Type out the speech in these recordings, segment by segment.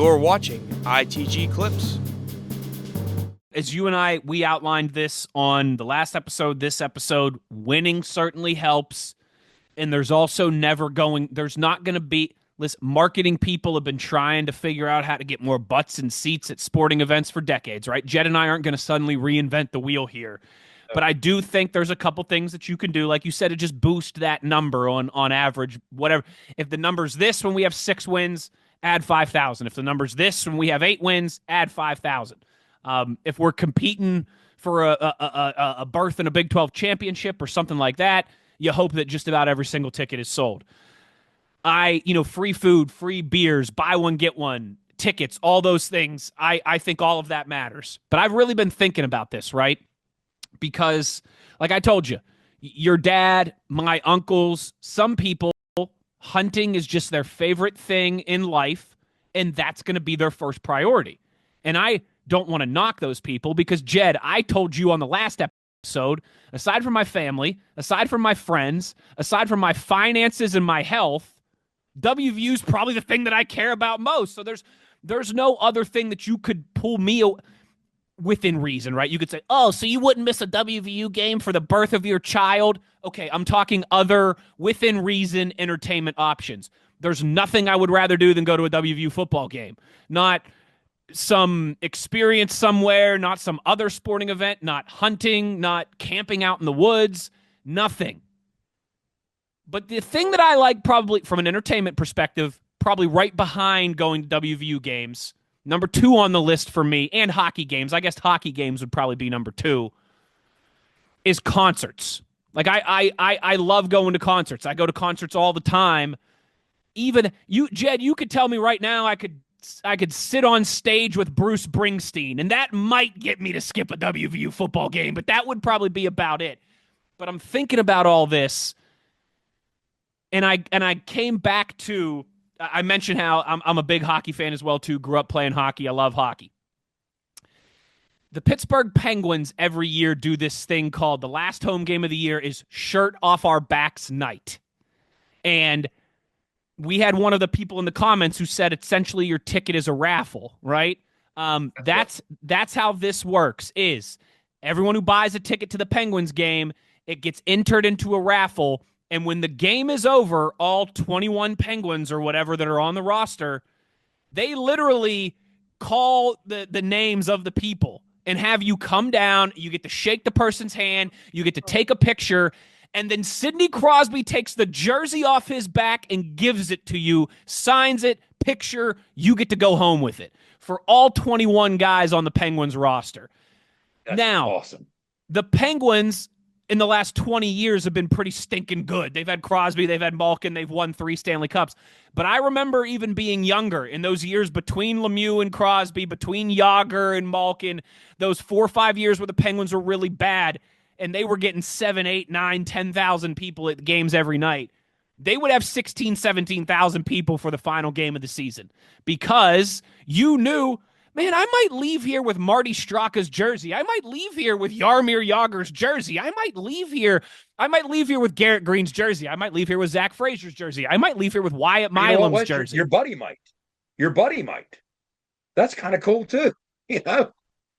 You're watching ITG Clips. As you and we outlined this on the last episode, this episode, winning certainly helps. And there's also there's not going to be, listen, marketing people have been trying to figure out how to get more butts and seats at sporting events for decades, right? Jed and I aren't going to suddenly reinvent the wheel here. But I do think there's a couple things that you can do. Like you said, to just boost that number on average, whatever. If the number's this when we have 6 wins, add 5,000. If the number's this when we have 8 wins, add 5,000. If we're competing for a berth in a Big 12 championship or something like that, you hope that just about every single ticket is sold. Free food, free beers, buy one, get one, tickets, all those things. I think all of that matters. But I've really been thinking about this, right? Because, like I told you, your dad, my uncles, some people, hunting is just their favorite thing in life, and that's going to be their first priority. And I don't want to knock those people because, Jed, I told you on the last episode, aside from my family, aside from my friends, aside from my finances and my health, WVU is probably the thing that I care about most. So there's no other thing that you could pull me within reason, right? You could say, oh, so you wouldn't miss a WVU game for the birth of your child? Okay, I'm talking other within reason entertainment options. There's nothing I would rather do than go to a WVU football game. Not some experience somewhere, not some other sporting event, not hunting, not camping out in the woods, nothing. But the thing that I like probably from an entertainment perspective, probably right behind going to WVU games, number 2 on the list for me, and hockey games, I guess hockey games would probably be number 2, is concerts. Like I love going to concerts. I go to concerts all the time. Even you, Jed, you could tell me right now I could sit on stage with Bruce Springsteen, and that might get me to skip a WVU football game, but that would probably be about it. But I'm thinking about all this, and I came back to, I mentioned how I'm a big hockey fan as well, too. Grew up playing hockey. I love hockey. The Pittsburgh Penguins every year do this thing called the last home game of the year is shirt off our backs night. And we had one of the people in the comments who said essentially your ticket is a raffle, right? That's how this works, is everyone who buys a ticket to the Penguins game, it gets entered into a raffle. And when the game is over, all 21 Penguins or whatever that are on the roster, they literally call the names of the people and have you come down. You get to shake the person's hand. You get to take a picture. And then Sidney Crosby takes the jersey off his back and gives it to you, signs it, picture. You get to go home with it for all 21 guys on the Penguins roster. That's now, awesome. The Penguins in the last 20 years have been pretty stinking good. They've had Crosby, they've had Malkin, they've won 3 Stanley Cups. But I remember even being younger in those years between Lemieux and Crosby, between Yager and Malkin, those 4 or 5 years where the Penguins were really bad, and they were getting 7, 8, 9, 10,000 people at games every night. They would have 16, 17,000 people for the final game of the season because you knew, man, I might leave here with Marty Straka's jersey. I might leave here with Jaromir Jagr's jersey. I might leave here with Garrett Green's jersey. I might leave here with Zach Fraser's jersey. I might leave here with Wyatt Milam's jersey. Your buddy might. That's kind of cool too. You know,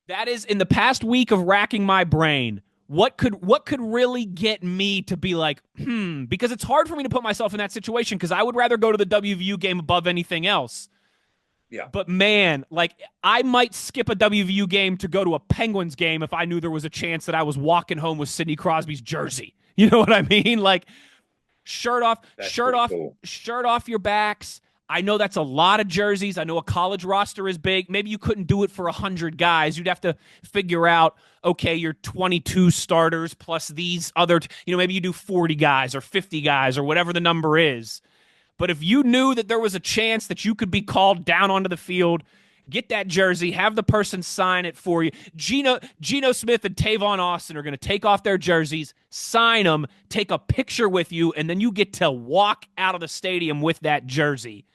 that is, in the past week of racking my brain, what could really get me to be like, because it's hard for me to put myself in that situation because I would rather go to the WVU game above anything else. Yeah. But man, like I might skip a WVU game to go to a Penguins game if I knew there was a chance that I was walking home with Sidney Crosby's jersey. You know what I mean? Like shirt off your backs. I know that's a lot of jerseys. I know a college roster is big. Maybe you couldn't do it for 100 guys. You'd have to figure out, okay, your 22 starters plus these other, maybe you do 40 guys or 50 guys or whatever the number is. But if you knew that there was a chance that you could be called down onto the field, get that jersey, have the person sign it for you. Geno Smith and Tavon Austin are going to take off their jerseys, sign them, take a picture with you, and then you get to walk out of the stadium with that jersey.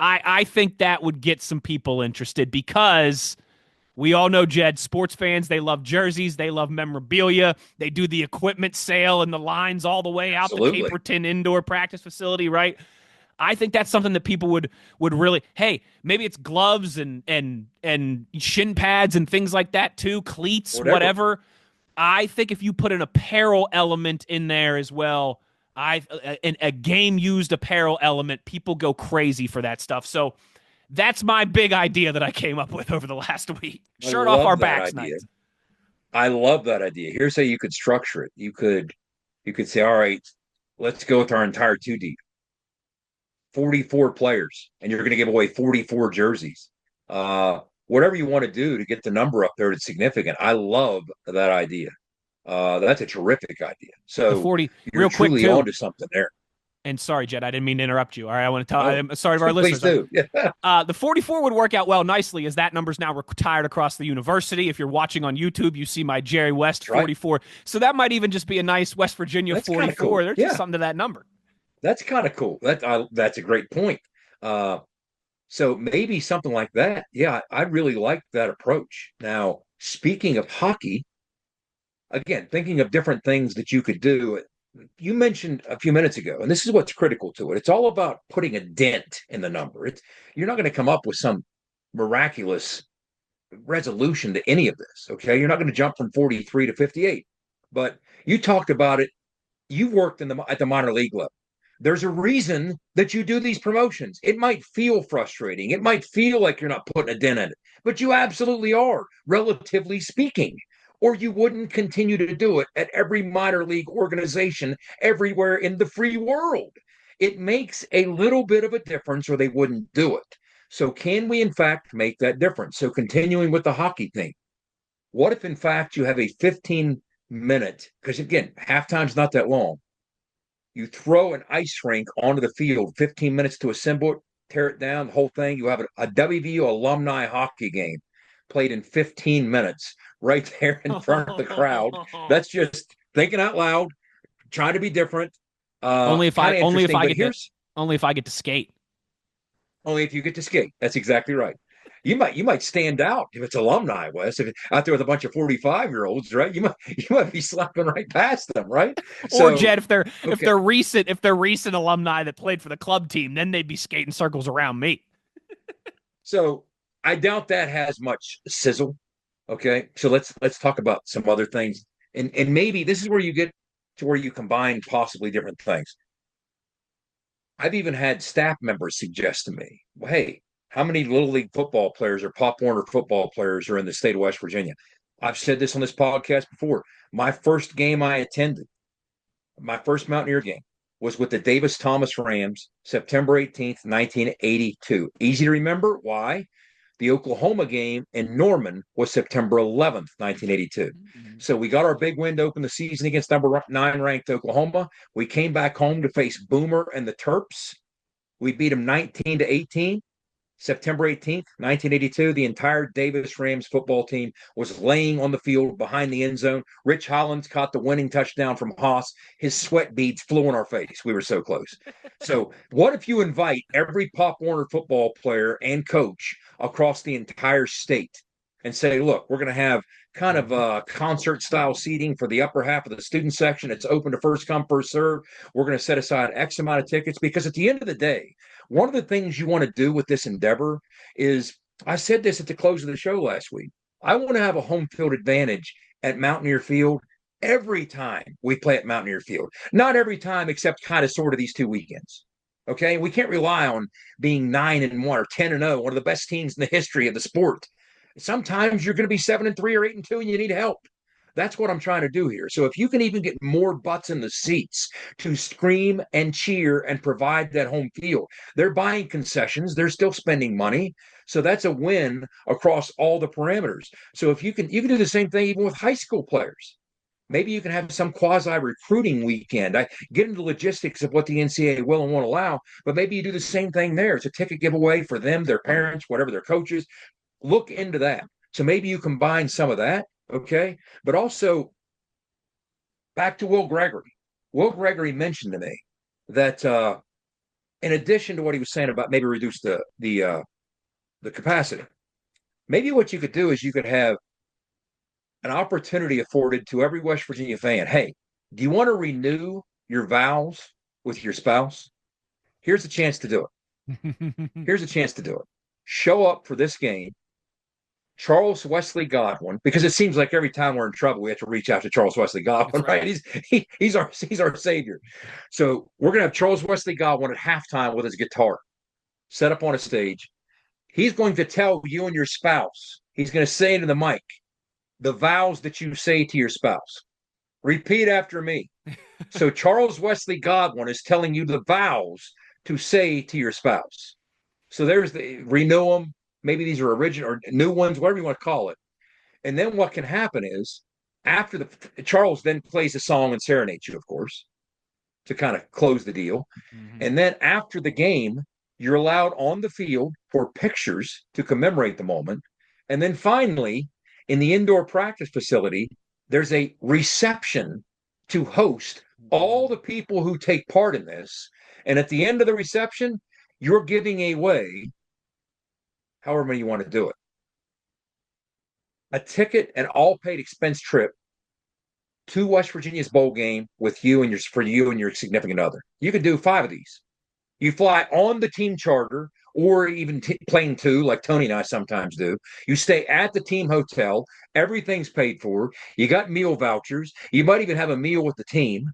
I think that would get some people interested because we all know, Jed, sports fans, they love jerseys. They love memorabilia. They do the equipment sale and the lines all the way out the Caperton indoor practice facility, right? I think that's something that people would really, hey, maybe it's gloves and shin pads and things like that too, cleats, Whatever. whatever. I think if you put an apparel element in there as well, a game used apparel element, people go crazy for that stuff. So that's my big idea that I came up with over the last week. I Shirt off our love that backs idea. nights. I love that idea. Here's how you could structure it. You could say, all right, let's go with our entire two deep, 44 players, and you're going to give away 44 jerseys. Whatever you want to do to get the number up there that's significant. I love that idea. That's a terrific idea. The So 40, you're real quick truly too. onto something there. And sorry, Jed, I didn't mean to interrupt you. All right, I want to tell. Oh, I'm sorry to our please listeners. do. Yeah, The 44 would work out well nicely as that number's now retired across the university. If you're watching on YouTube, you see my Jerry West that's right. 44. So that might even just be a nice West Virginia That's kind of 44. cool. There's just Yeah, something to that number. that's kind of cool. That's a great point. Uh, so maybe something like that. Yeah, I really like that approach. Now, speaking of hockey, again, thinking of different things that you could do. You mentioned a few minutes ago, and this is what's critical to it. It's all about putting a dent in the number. You're not going to come up with some miraculous resolution to any of this. Okay, you're not going to jump from 43 to 58. But you talked about it. You've worked at the minor league level. There's a reason that you do these promotions. It might feel frustrating. It might feel like you're not putting a dent in it, but you absolutely are, relatively speaking. Or you wouldn't continue to do it at every minor league organization everywhere in the free world. It makes a little bit of a difference, or they wouldn't do it. So, can we, in fact, make that difference? So, continuing with the hockey thing, what if, in fact, you have a 15-minute, because again, halftime's not that long, you throw an ice rink onto the field, 15 minutes to assemble it, tear it down, the whole thing. You have a WVU alumni hockey game played in 15 minutes right there in front of the crowd. That's just thinking out loud, trying to be different. only if Kind I of only if interesting, I but get to only if I get to skate. only if you get to skate. That's exactly right. You might stand out if it's alumni, Wes. If out there with a bunch of 45-year-olds, right? You might be slapping right past them, right? Or So Jed, if they're okay. if they're recent alumni that played for the club team, then they'd be skating circles around me. So I doubt that has much sizzle. Okay. So let's talk about some other things. And maybe this is where you get to where you combine possibly different things. I've even had staff members suggest to me, well, hey, how many little league football players or Pop Warner football players are in the state of West Virginia? I've said this on this podcast before. My first game I attended, my first Mountaineer game, was with the Davis Thomas Rams, September 18th, 1982. Easy to remember. Why? The Oklahoma game in Norman was September 11th, 1982. So we got our big win to open the season against number 9 ranked Oklahoma. We came back home to face Boomer and the Terps. We beat them 19-18. September 18th, 1982, the entire Davis Rams football team was laying on the field behind the end zone. Rich Hollins caught the winning touchdown from Haas. His sweat beads flew in our face. We were so close. So, what if you invite every Pop Warner football player and coach across the entire state and say, look, we're going to have kind of concert style seating for the upper half of the student section. It's open to first come, first serve. We're going to set aside X amount of tickets because at the end of the day, one of the things you want to do with this endeavor is, I said this at the close of the show last week, I want to have a home field advantage at Mountaineer Field every time we play at Mountaineer Field. Not every time, except kind of sort of these 2 weekends. Okay. We can't rely on being 9-1 or 10-0, one of the best teams in the history of the sport. Sometimes you're going to be 7-3 or 8-2 and you need help. That's what I'm trying to do here. So if you can even get more butts in the seats to scream and cheer and provide that home field, they're buying concessions, they're still spending money. So that's a win across all the parameters. So if you can do the same thing even with high school players. Maybe you can have some quasi recruiting weekend. I get into the logistics of what the NCAA will and won't allow, but maybe you do the same thing there. It's a ticket giveaway for them, their parents, whatever their coaches. Look into that. So maybe you combine some of that. Okay. But also back to Will Gregory. Will Gregory mentioned to me that in addition to what he was saying about maybe reduce the capacity, maybe what you could do is you could have an opportunity afforded to every West Virginia fan. Hey, do you want to renew your vows with your spouse? Here's a chance to do it. Here's a chance to do it. Show up for this game. Charles Wesley Godwin, because it seems like every time we're in trouble, we have to reach out to Charles Wesley Godwin, right? He's our savior. So we're gonna have Charles Wesley Godwin at halftime with his guitar, set up on a stage. He's going to tell you and your spouse. He's going to say into the mic the vows that you say to your spouse. Repeat after me. So Charles Wesley Godwin is telling you the vows to say to your spouse. So there's the renew them. Maybe these are original or new ones, whatever you want to call it. And then what can happen is after Charles then plays a song and serenades you, of course, to kind of close the deal. Mm-hmm. And then after the game, you're allowed on the field for pictures to commemorate the moment. And then finally, in the indoor practice facility, there's a reception to host all the people who take part in this. And at the end of the reception, you're giving away, however many you want to do it, a ticket, an all paid expense trip to West Virginia's bowl game with you and your significant other. You can do 5 of these. You fly on the team charter or even plane 2, like Tony and I sometimes do. You stay at the team hotel. Everything's paid for. You got meal vouchers. You might even have a meal with the team,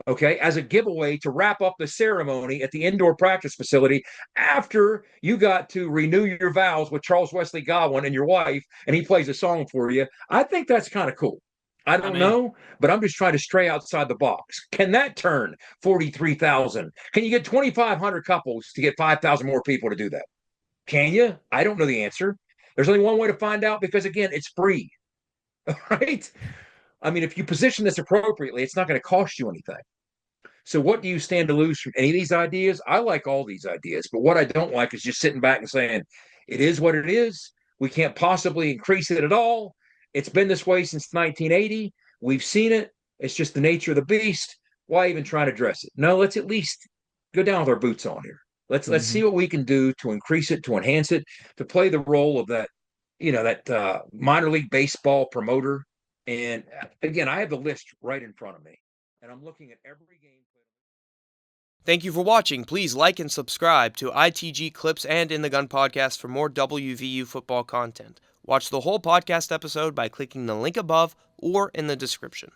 okay, as a giveaway to wrap up the ceremony at the indoor practice facility after you got to renew your vows with Charles Wesley Godwin and your wife, and he plays a song for you. I think that's kind of cool. I don't know, but I'm just trying to stray outside the box. Can that turn 43,000? Can you get 2,500 couples to get 5,000 more people to do that? Can you? I don't know the answer. There's only one way to find out because, again, it's free. All right? I mean, if you position this appropriately, it's not going to cost you anything. So what do you stand to lose from any of these ideas? I like all these ideas, but what I don't like is just sitting back and saying, it is what it is. We can't possibly increase it at all. It's been this way since 1980. We've seen it. It's just the nature of the beast. Why even try to address it? No, let's at least go down with our boots on here. Let's see what we can do to increase it, to enhance it, to play the role of that, that minor league baseball promoter. And again, I have the list right in front of me, and I'm looking at every game. Thank you for watching. Please like and subscribe to ITG Clips and In the Gun podcast for more WVU football content. Watch the whole podcast episode by clicking the link above or in the description.